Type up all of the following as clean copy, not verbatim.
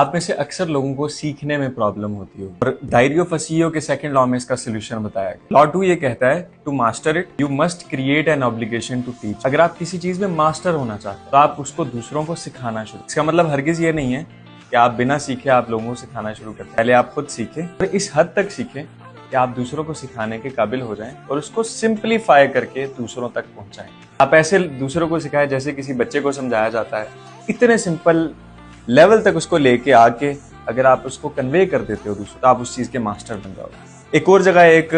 आप में से अक्सर लोगों को सीखने में प्रॉब्लम होती है और डायरी ऑफ अ सीईओ के सेकंड लॉ में इसका सोल्यूशन बताया गया। लॉ 2 ये कहता है to master it you must create an obligation to teach. अगर आप किसी चीज में मास्टर होना चाहते हो तो आप उसको दूसरों को सिखाना शुरू। इसका मतलब हरगिज ये नहीं है कि आप बिना सीखे आप लोगों को सिखाना शुरू करें। पहले आप खुद सीखें और इस हद तक सीखें कि आप दूसरों को सिखाने के काबिल हो जाएं और उसको सिंपलीफाई करके दूसरों तक पहुंचाएं। आप ऐसे दूसरों को सिखाएं जैसे किसी बच्चे को समझाया जाता है। इतने सिंपल लेवल तक उसको लेके आके अगर आप उसको कन्वे कर देते हो दूसरों तो आप उस चीज के मास्टर बन जाओगे। एक और जगह एक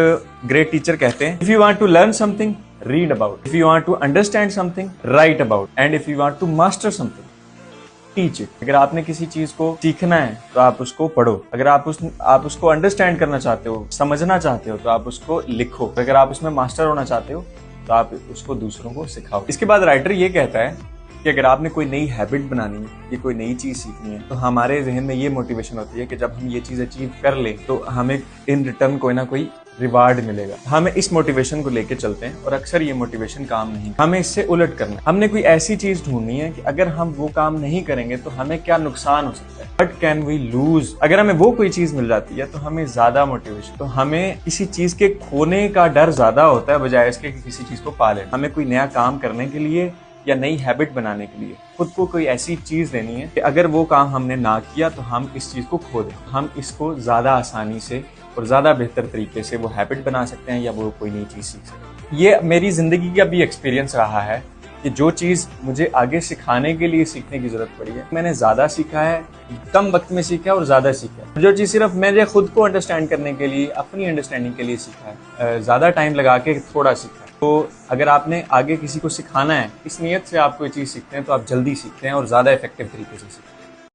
ग्रेट टीचर कहते हैं, if you want to learn something read about, if you want to understand something write about, and if you want to master something teach it. अगर आपने किसी चीज को सीखना है तो आप उसको पढ़ो। अगर आप उसको अंडरस्टैंड करना चाहते हो, समझना चाहते हो तो आप उसको लिखो। अगर आप उसमें मास्टर होना चाहते हो तो आप उसको दूसरों को सिखाओ। इसके बाद राइटर ये कहता है कि अगर आपने कोई नई हैबिट बनानी है या कोई नई चीज सीखनी है तो हमारे जहन में ये मोटिवेशन होती है कि जब हम ये चीज अचीव कर लें तो हमें इन रिटर्न कोई ना कोई रिवार्ड मिलेगा। हमें इस मोटिवेशन को लेके चलते हैं और अक्सर ये मोटिवेशन काम नहीं, हमें इससे उलट करना है। हमने कोई ऐसी चीज ढूंढनी है कि अगर हम वो काम नहीं करेंगे तो हमें क्या नुकसान हो सकता है, बट कैन वी लूज। अगर हमें वो कोई चीज मिल जाती है तो हमें ज्यादा मोटिवेशन, तो हमें किसी चीज के खोने का डर ज्यादा होता है बजाय इसके कि किसी चीज को पा लें। हमें कोई नया काम करने के लिए या नई हैबिट बनाने के लिए खुद को कोई ऐसी चीज देनी है कि अगर वो काम हमने ना किया तो हम इस चीज को खो दें। हम इसको ज्यादा आसानी से और ज्यादा बेहतर तरीके से वो हैबिट बना सकते हैं या वो कोई नई चीज सीख सकते हैं। ये मेरी जिंदगी का भी एक्सपीरियंस रहा है कि जो चीज मुझे आगे सिखाने के लिए सीखने की जरूरत पड़ी है, मैंने ज्यादा सीखा है, कम वक्त में सीखा और ज्यादा सीखा है। जो चीज सिर्फ मैंने खुद को अंडरस्टैंड करने के लिए, अपनी अंडरस्टैंडिंग के लिए सीखा है, ज्यादा टाइम लगा के थोड़ा सीखा है। तो अगर आपने आगे किसी को सिखाना है, इस नियत से आप कोई चीज सीखते हैं तो आप जल्दी सीखते हैं और ज्यादा इफेक्टिव तरीके से सीखते हैं।